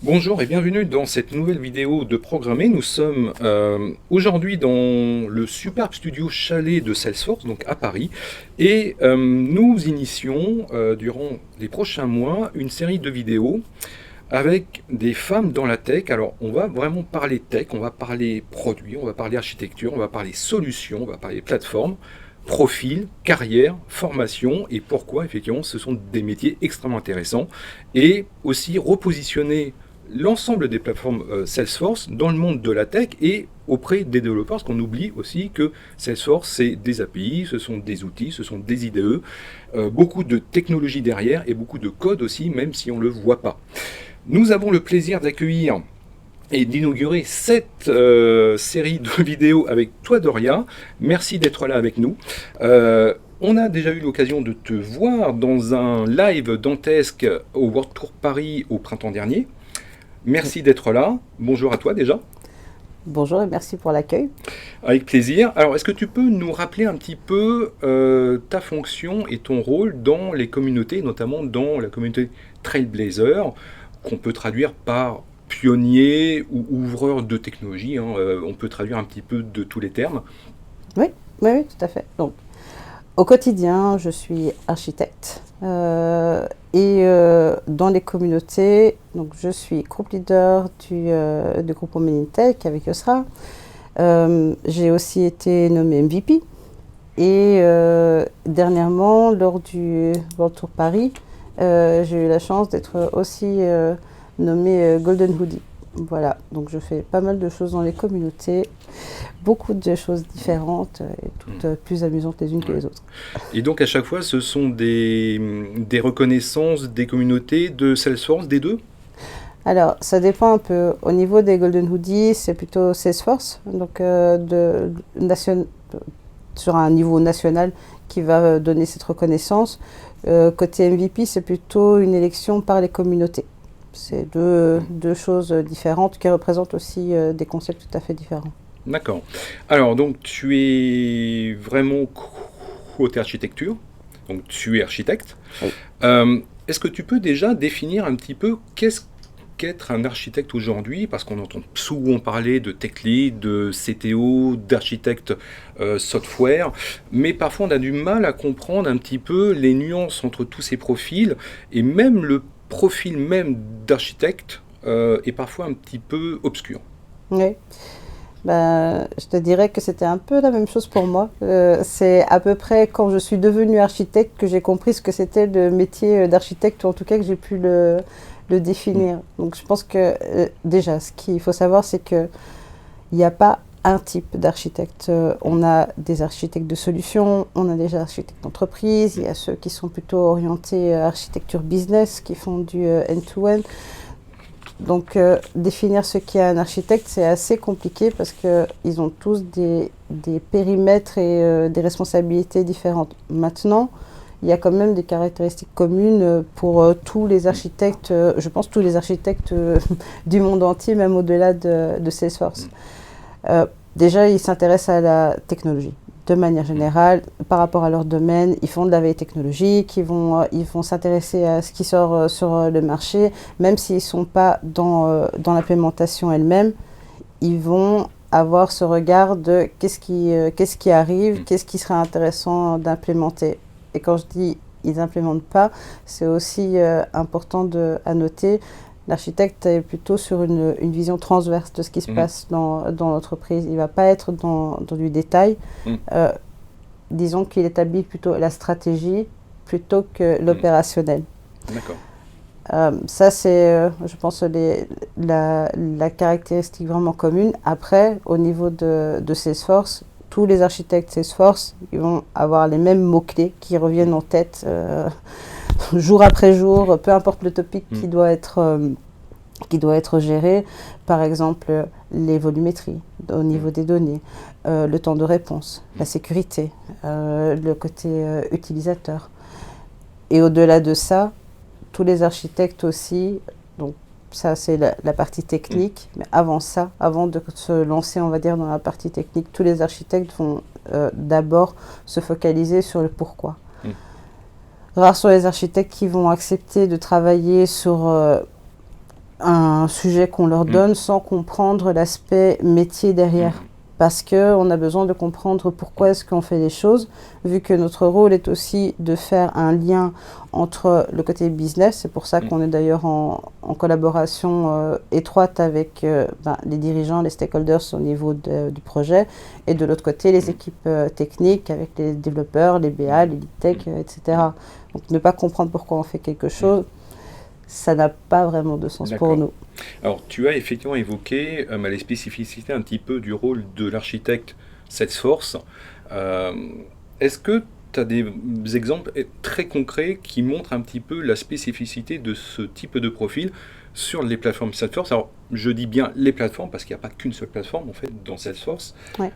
Bonjour et bienvenue dans cette nouvelle vidéo de Programmer. Nous sommes aujourd'hui dans le superbe studio chalet de Salesforce, donc à Paris, et nous initions durant les prochains mois une série de vidéos avec des femmes dans la tech. Alors on va vraiment parler tech, on va parler produits, on va parler architecture, on va parler solutions, on va parler plateforme, profil, carrière, formation et pourquoi effectivement ce sont des métiers extrêmement intéressants et aussi repositionner l'ensemble des plateformes Salesforce dans le monde de la tech et auprès des développeurs, parce qu'on oublie aussi que Salesforce, c'est des API, ce sont des outils, ce sont des IDE, beaucoup de technologie derrière et beaucoup de code aussi, même si on ne le voit pas. Nous avons le plaisir d'accueillir et d'inaugurer cette série de vidéos avec toi, Doria. Merci d'être là avec nous. On a déjà eu l'occasion de te voir dans un live dantesque au World Tour Paris au printemps dernier. Merci d'être là. Bonjour à toi déjà. Bonjour et merci pour l'accueil. Avec plaisir. Alors, est-ce que tu peux nous rappeler un petit peu ta fonction et ton rôle dans les communautés, notamment dans la communauté Trailblazer, qu'on peut traduire par pionnier ou ouvreur de technologie, hein, on peut traduire un petit peu de tous les termes. Oui, oui, oui, tout à fait. Donc, au quotidien, je suis architecte dans les communautés, donc je suis groupe leader du groupe Women in Tech avec Yosra. J'ai aussi été nommée MVP et dernièrement, lors du World Tour Paris, j'ai eu la chance d'être aussi nommée Golden Hoodie. Voilà, donc je fais pas mal de choses dans les communautés, beaucoup de choses différentes et toutes plus amusantes les unes que les autres. Et donc à chaque fois, ce sont des reconnaissances des communautés de Salesforce, des deux? Alors, ça dépend un peu. Au niveau des Golden Hoodies, c'est plutôt Salesforce, donc sur un niveau national qui va donner cette reconnaissance. Côté MVP, c'est plutôt une élection par les communautés. C'est deux choses différentes qui représentent aussi des concepts tout à fait différents. D'accord. Alors, donc, tu es vraiment côté architecture, donc tu es architecte. Oui. Est-ce que tu peux déjà définir un petit peu qu'est-ce qu'être un architecte aujourd'hui? Parce qu'on entend souvent parler de tech lead, de CTO, d'architecte software, mais parfois on a du mal à comprendre un petit peu les nuances entre tous ces profils, et même le profil même d'architecte est parfois un petit peu obscur. Oui. Ben, je te dirais que c'était un peu la même chose pour moi. C'est à peu près quand je suis devenue architecte que j'ai compris ce que c'était le métier d'architecte, ou en tout cas que j'ai pu le définir. Donc je pense que déjà, ce qu'il faut savoir, c'est qu'il n'y a pas un type d'architecte. On a des architectes de solutions, on a des architectes d'entreprise, il y a ceux qui sont plutôt orientés architecture business, qui font du end-to-end. Donc définir ce qu'est un architecte, c'est assez compliqué parce qu'ils ont tous des périmètres et des responsabilités différentes. Maintenant, il y a quand même des caractéristiques communes pour tous les architectes, je pense tous les architectes du monde entier, même au-delà de Salesforce. Déjà, ils s'intéressent à la technologie. De manière générale, par rapport à leur domaine, ils font de la veille technologique, ils vont s'intéresser à ce qui sort sur le marché, même s'ils ne sont pas dans l'implémentation elle-même, ils vont avoir ce regard de qu'est-ce qui arrive, qu'est-ce qui serait intéressant d'implémenter. Et quand je dis ils n'implémentent pas, c'est aussi important à noter. L'architecte est plutôt sur une vision transverse de ce qui se passe dans l'entreprise. Il ne va pas être dans du détail. Disons qu'il établit plutôt la stratégie plutôt que l'opérationnel. D'accord. Ça, c'est, je pense, la caractéristique vraiment commune. Après, au niveau de Salesforce, tous les architectes Salesforce, ils vont avoir les mêmes mots-clés qui reviennent en tête jour après jour, peu importe le topic qui doit être géré. Par exemple, les volumétries au niveau des données, le temps de réponse, la sécurité, le côté utilisateur. Et au-delà de ça, tous les architectes aussi, donc ça c'est la partie technique, mais avant ça, avant de se lancer, on va dire, dans la partie technique, tous les architectes vont d'abord se focaliser sur le pourquoi. Rares sont les architectes qui vont accepter de travailler sur un sujet qu'on leur donne sans comprendre l'aspect métier derrière. Parce qu'on a besoin de comprendre pourquoi est-ce qu'on fait les choses, vu que notre rôle est aussi de faire un lien entre le côté business. C'est pour ça qu'on est d'ailleurs en collaboration étroite avec les dirigeants, les stakeholders au niveau du projet, et de l'autre côté, les équipes techniques avec les développeurs, les BA, les lead tech, etc. Donc ne pas comprendre pourquoi on fait quelque chose, ça n'a pas vraiment de sens pour nous. Alors, tu as effectivement évoqué les spécificités un petit peu du rôle de l'architecte Salesforce. Est-ce que tu as des exemples très concrets qui montrent un petit peu la spécificité de ce type de profil sur les plateformes Salesforce? Alors, je dis bien les plateformes parce qu'il n'y a pas qu'une seule plateforme en fait dans Salesforce. Ouais.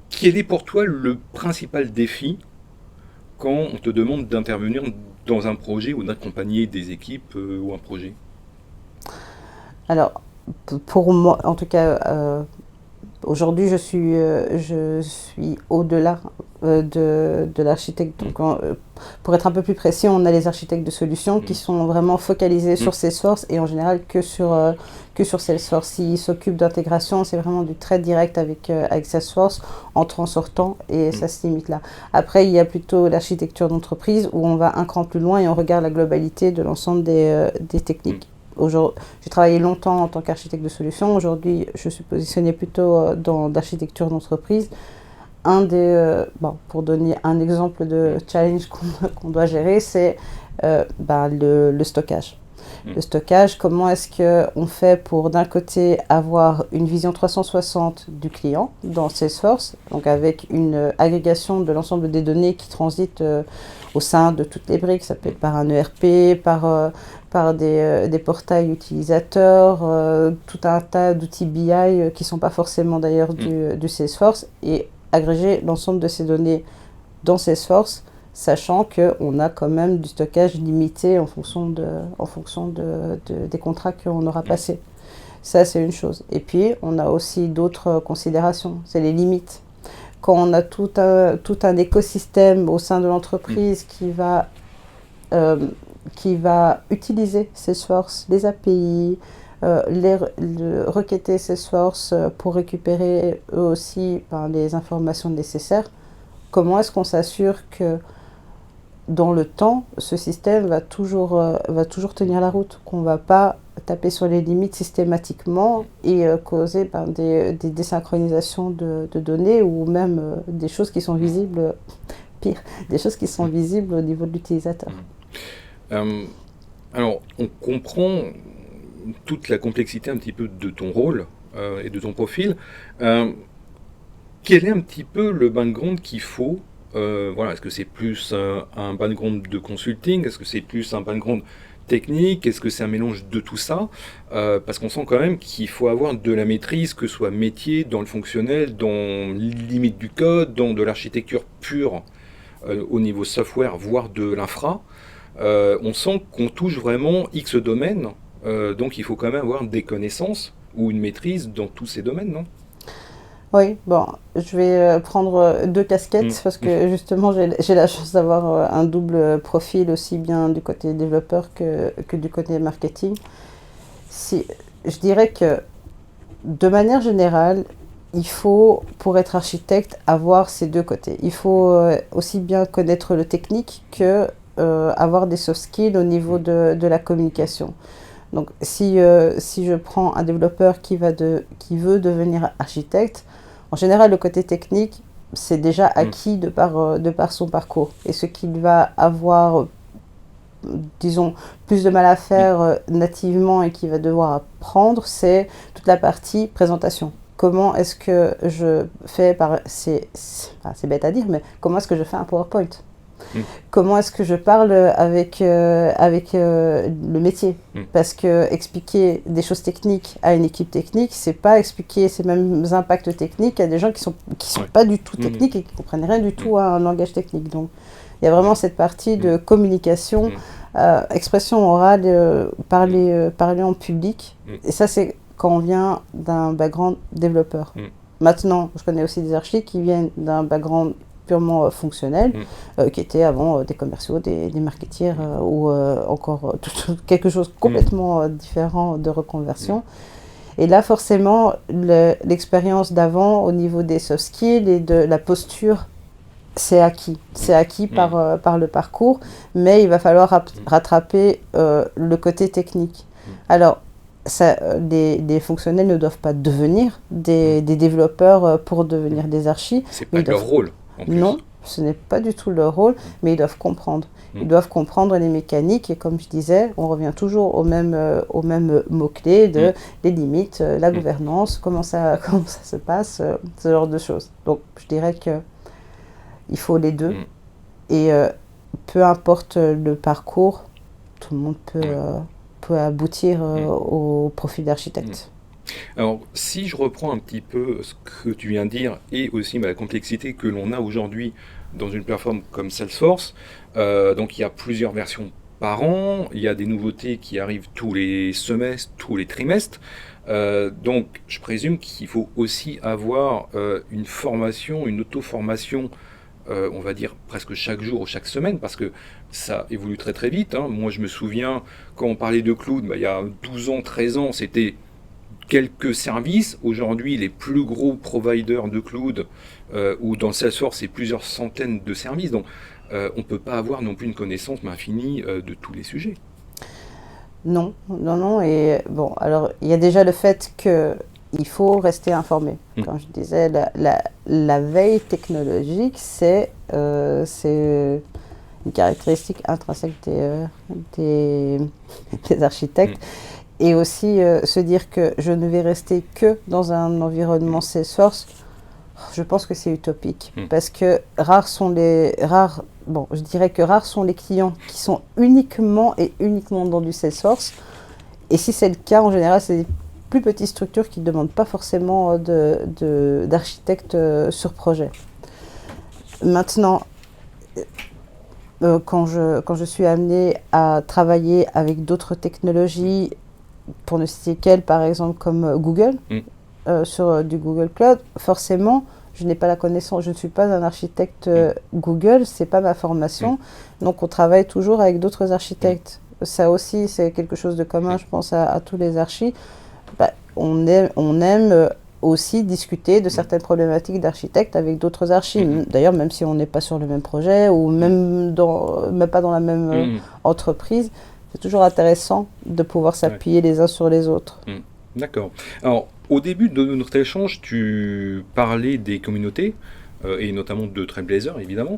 Quel est pour toi le principal défi quand on te demande d'intervenir dans un projet ou d'accompagner des équipes ou un projet? Alors, pour moi, en tout cas, aujourd'hui, je suis au-delà de l'architecte. Donc, pour être un peu plus précis, on a les architectes de solutions qui sont vraiment focalisés sur Salesforce et en général que sur Salesforce. S'ils s'occupent d'intégration, c'est vraiment du très direct avec Salesforce, entrant, sortant, et ça se limite là. Après, il y a plutôt l'architecture d'entreprise où on va un cran plus loin et on regarde la globalité de l'ensemble des techniques. J'ai travaillé longtemps en tant qu'architecte de solutions. Aujourd'hui, je suis positionnée plutôt dans l'architecture d'entreprise. Pour donner un exemple de challenge qu'on doit gérer, c'est le stockage. Le stockage, comment est-ce qu'on fait pour d'un côté avoir une vision 360 du client dans Salesforce, donc avec une agrégation de l'ensemble des données qui transitent au sein de toutes les briques, ça peut être par un ERP, par des portails utilisateurs, tout un tas d'outils BI qui ne sont pas forcément d'ailleurs du Salesforce, et agréger l'ensemble de ces données dans Salesforce, sachant qu'on a quand même du stockage limité en fonction des contrats qu'on aura passés. Ça, c'est une chose. Et puis, on a aussi d'autres considérations, c'est les limites. Quand on a tout un écosystème au sein de l'entreprise qui va utiliser Salesforce, les API, requêter Salesforce pour récupérer eux aussi les informations nécessaires, comment est-ce qu'on s'assure que dans le temps, ce système va toujours tenir la route, qu'on ne va pas taper sur les limites systématiquement et causer des désynchronisations de données ou même des choses qui sont visibles, pire, des choses qui sont visibles au niveau de l'utilisateur. Alors, on comprend toute la complexité un petit peu de ton rôle et de ton profil. Quel est un petit peu le background qu'il faut est-ce que c'est plus un background de consulting? Est-ce que c'est plus un background technique? Est-ce que c'est un mélange de tout ça? Parce qu'on sent quand même qu'il faut avoir de la maîtrise, que ce soit métier, dans le fonctionnel, dans limite du code, dans de l'architecture pure au niveau software, voire de l'infra. On sent qu'on touche vraiment X domaines, donc il faut quand même avoir des connaissances ou une maîtrise dans tous ces domaines, non? Oui, je vais prendre deux casquettes parce que justement j'ai la chance d'avoir un double profil aussi bien du côté développeur que du côté marketing. Je dirais que de manière générale, il faut, pour être architecte, avoir ces deux côtés. Il faut aussi bien connaître le technique que avoir des soft skills au niveau de la communication. Donc si je prends un développeur qui veut devenir architecte, en général, le côté technique, c'est déjà acquis de par son parcours. Et ce qu'il va avoir, disons, plus de mal à faire nativement et qu'il va devoir apprendre, c'est toute la partie présentation. Comment est-ce que je fais c'est bête à dire, mais comment est-ce que je fais un PowerPoint ? Comment est-ce que je parle avec le métier? Parce que expliquer des choses techniques à une équipe technique, c'est pas expliquer ces mêmes impacts techniques à des gens qui sont pas du tout techniques et qui comprennent rien du tout à un langage technique. Donc, il y a vraiment cette partie de communication, expression orale, parler en public. Et ça, c'est quand on vient d'un background développeur. Maintenant, je connais aussi des archis qui viennent d'un background purement fonctionnels, qui étaient avant des commerciaux, des marketeers ou encore quelque chose complètement différent de reconversion. Et là, forcément, l'expérience d'avant au niveau des soft skills et de la posture, c'est acquis. C'est acquis par le parcours, mais il va falloir rattraper le côté technique. Alors, des fonctionnels ne doivent pas devenir des développeurs pour devenir des archis. C'est pas leur rôle, en plus. Non, ce n'est pas du tout leur rôle, mais ils doivent comprendre. Ils doivent comprendre les mécaniques et comme je disais, on revient toujours au même mot-clé de les limites, la gouvernance, comment ça se passe, ce genre de choses. Donc je dirais qu'il faut les deux et peu importe le parcours, tout le monde peut aboutir au profil d'architecte. Alors, si je reprends un petit peu ce que tu viens de dire et aussi la complexité que l'on a aujourd'hui dans une plateforme comme Salesforce, donc il y a plusieurs versions par an, il y a des nouveautés qui arrivent tous les semestres, tous les trimestres, donc je présume qu'il faut aussi avoir une formation, une auto-formation, on va dire presque chaque jour ou chaque semaine, parce que ça évolue très très vite. Moi je me souviens, quand on parlait de cloud, il y a 12 ans, 13 ans, c'était quelques services. Aujourd'hui, les plus gros providers de cloud ou dans Salesforce, c'est plusieurs centaines de services. Donc, on ne peut pas avoir non plus une connaissance infinie de tous les sujets. Non. Et bon, alors, il y a déjà le fait qu'il faut rester informé. Comme je disais, la veille technologique, c'est une caractéristique intrinsèque des architectes. Et aussi se dire que je ne vais rester que dans un environnement Salesforce, je pense que c'est utopique. Parce que rares sont les clients qui sont uniquement dans du Salesforce. Et si c'est le cas, en général, c'est des plus petites structures qui ne demandent pas forcément d'architecte sur projet. Maintenant, quand je suis amenée à travailler avec d'autres technologies, pour ne citer qu'elle, par exemple, comme Google, sur du Google Cloud, forcément, je n'ai pas la connaissance, je ne suis pas un architecte Google, ce n'est pas ma formation, donc on travaille toujours avec d'autres architectes. Ça aussi, c'est quelque chose de commun, je pense, à tous les archis. On aime aussi discuter de certaines problématiques d'architectes avec d'autres archis. D'ailleurs, même si on n'est pas sur le même projet ou même pas dans la même entreprise, c'est toujours intéressant de pouvoir s'appuyer les uns sur les autres. D'accord. Alors, au début de notre échange, tu parlais des communautés, et notamment de Trailblazer, évidemment.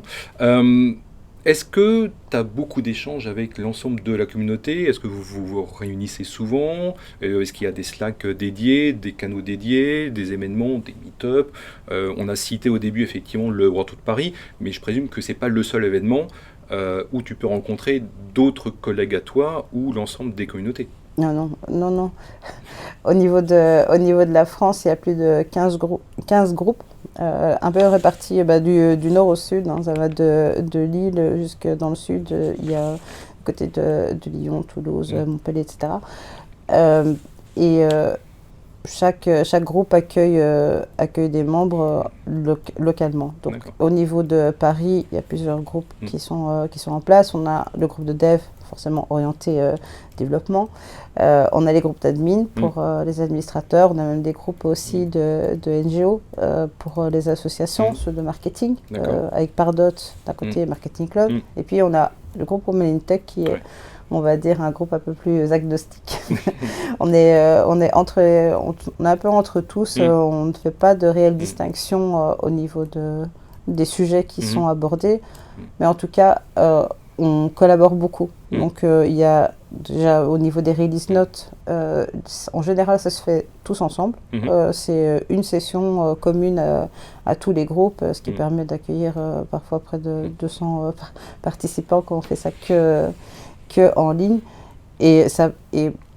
Est-ce que tu as beaucoup d'échanges avec l'ensemble de la communauté? Est-ce que vous vous réunissez souvent? Est-ce qu'il y a des Slack dédiés, des canaux dédiés, des événements, des meet-up? On a cité au début effectivement le World Tour de Paris, mais je présume que ce n'est pas le seul événement où tu peux rencontrer d'autres collègues à toi ou l'ensemble des communautés. Non. Au niveau de la France, il y a plus de 15 groupes, un peu répartis du nord au sud. Ça va de Lille jusque dans le sud. Il y a à côté de Lyon, Toulouse, Montpellier, etc. Chaque groupe accueille des membres localement. Donc, au niveau de Paris, il y a plusieurs groupes qui sont en place. On a le groupe de dev, forcément orienté développement. On a les groupes d'admin pour les administrateurs. On a même des groupes aussi de NGO pour les associations, ceux de marketing, avec Pardot d'un côté, Marketing Club. Et puis, on a le groupe Women in Tech qui est, on va dire, un groupe un peu plus agnostique. on est un peu entre tous. On ne fait pas de réelle distinction au niveau des sujets qui sont abordés. Mais en tout cas, on collabore beaucoup. Donc, il y a déjà au niveau des release notes, en général, ça se fait tous ensemble. C'est une session commune à tous les groupes, ce qui permet d'accueillir parfois près de 200 participants quand on fait ça que en ligne. Et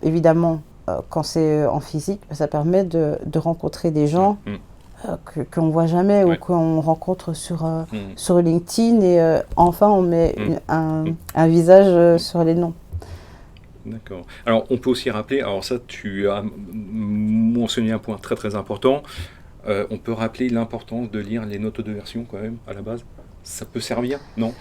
évidemment, quand c'est en physique, ça permet de rencontrer des gens qu'on ne voit jamais ou qu'on rencontre sur LinkedIn et enfin on met un visage sur les noms. D'accord. Alors on peut aussi rappeler, alors ça tu as mentionné un point très très important, on peut rappeler l'importance de lire les notes de version quand même à la base. Ça peut servir? Non?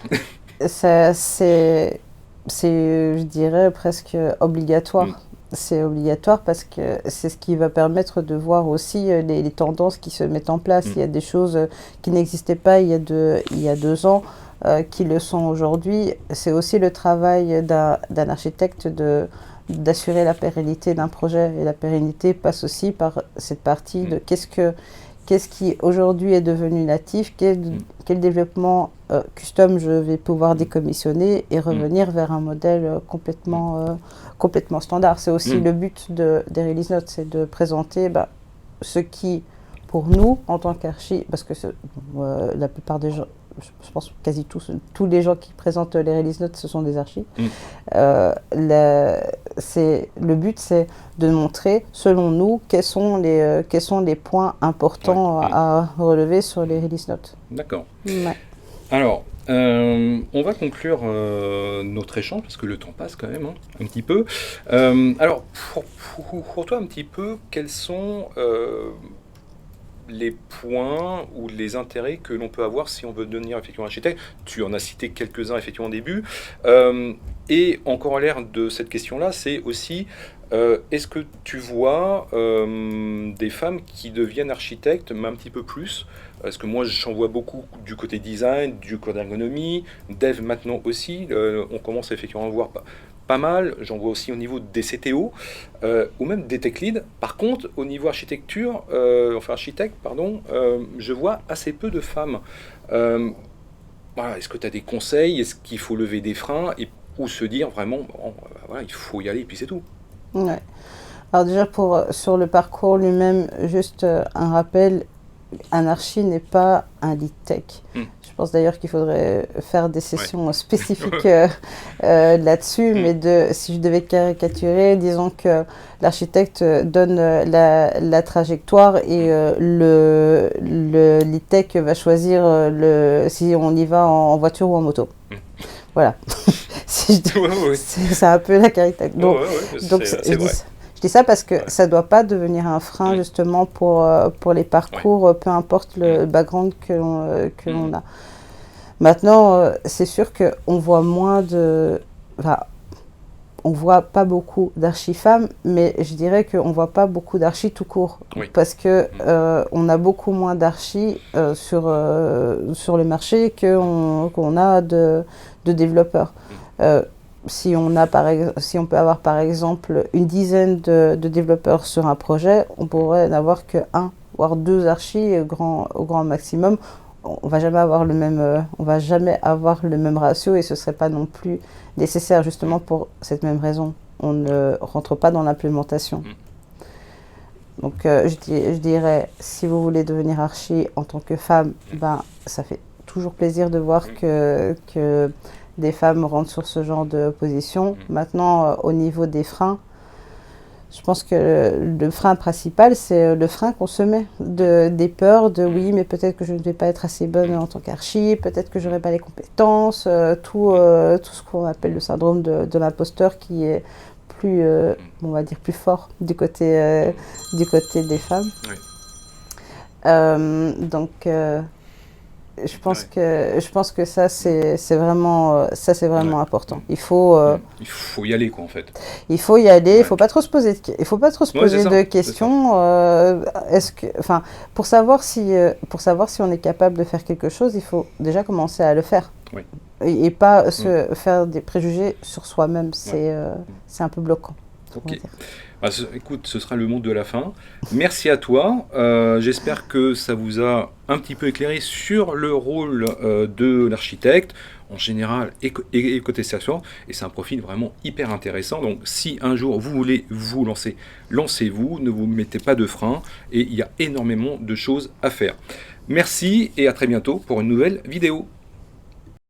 Ça, c'est, je dirais, presque Mm, obligatoire. C'est obligatoire parce que c'est ce qui va permettre de voir aussi les tendances qui se mettent en place. mm, Il y a des choses qui n'existaient pas il y a 2 ans, qui le sont aujourd'hui. C'est aussi le travail d'un architecte d'assurer la pérennité d'un projet. Et la pérennité passe aussi par cette partie mm, de qu'est-ce qui aujourd'hui est devenu natif, mm, quel développement custom je vais pouvoir mm, décommissionner et mm, revenir vers un modèle complètement standard. C'est aussi mm, le but des release notes, c'est de présenter ce qui, pour nous, en tant qu'archi, parce que la plupart des gens, je pense quasi tous les gens qui présentent les release notes, ce sont des archis. mm. Le but, c'est de montrer, selon nous, quels sont les points Ouais, importants mm. à relever sur les release notes. D'accord. Ouais. Alors, on va conclure notre échange parce que le temps passe quand même hein, un petit peu. Alors, pour toi un petit peu, quels sont les points ou les intérêts que l'on peut avoir si on veut devenir effectivement architecte? Tu en as cité quelques-uns effectivement au début. Et en corollaire de cette question-là, c'est aussi est-ce que tu vois des femmes qui deviennent architectes, mais un petit peu plus? Parce que moi, j'en vois beaucoup du côté design, du côté ergonomie, dev maintenant aussi. On commence effectivement à voir pas mal. J'en vois aussi au niveau des CTO ou même des tech leads. Par contre, au niveau architecture, enfin architecte, pardon, je vois assez peu de femmes. Euh, voilà, est-ce que tu as des conseils? Est-ce qu'il faut lever des freins ou se dire vraiment, bon, voilà, il faut y aller et puis c'est tout? Ouais. Alors déjà, sur le parcours lui-même, juste un rappel, un archi n'est pas un lead tech. Hmm. Je pense d'ailleurs qu'il faudrait faire des Ouais. sessions spécifiques là-dessus, Hmm. mais si je devais caricaturer, disons que l'architecte donne la trajectoire et Hmm. le lead tech va choisir si on y va en voiture ou en moto. Hmm. Voilà. Si je dis- Ouais, ouais, c'est un peu la caricature. ouais, ouais, ouais, Donc, c'est vrai. je dis ça parce que Ouais. ça ne doit pas devenir un frein Hmm. justement pour les Ouais. parcours, peu importe Hmm. le background que Hmm. l'on a. Maintenant, c'est sûr qu'on voit moins enfin, on voit pas beaucoup d'archi-femmes, mais je dirais qu'on ne voit pas beaucoup d'archi tout court. Oui. Parce que Hmm. on a beaucoup moins d'archi sur le marché qu'on a de développeurs. Hmm. Si on peut avoir par exemple une dizaine de développeurs sur un projet, on pourrait n'avoir que un, voire deux archis au grand maximum. On va jamais avoir on va jamais avoir le même ratio et ce serait pas non plus nécessaire justement pour cette même raison. On ne rentre pas dans l'implémentation. Mm. Donc je dirais, si vous voulez devenir archi en tant que femme, ça fait toujours plaisir de voir que des femmes rentrent sur ce genre de position. Maintenant, au niveau des freins, je pense que le frein principal, c'est le frein qu'on se met, des peurs de oui, mais peut-être que je ne vais pas être assez bonne en tant qu'archi, peut-être que je n'aurai pas les compétences, tout ce qu'on appelle le syndrome de l'imposteur qui est plus, on va dire, plus fort du côté des femmes. Oui. Donc, je pense que ça, c'est vraiment Ouais. important. Il faut y aller, quoi, en fait. Il faut y aller, il Ouais. faut pas trop se poser il faut pas trop se Ouais, c'est poser ça, de c'est ça. questions. Enfin, pour savoir si on est capable de faire quelque chose, il faut déjà commencer à le faire. Oui. Et pas se faire des préjugés sur soi-même. Ouais. C'est un peu bloquant. On va Ok. dire. Écoute, ce sera le mot de la fin. Merci à toi. J'espère que ça vous a un petit peu éclairé sur le rôle de l'architecte en général et côté Salesforce. Et c'est un profil vraiment hyper intéressant. Donc, si un jour vous voulez vous lancer, lancez-vous. Ne vous mettez pas de frein. Et il y a énormément de choses à faire. Merci et à très bientôt pour une nouvelle vidéo.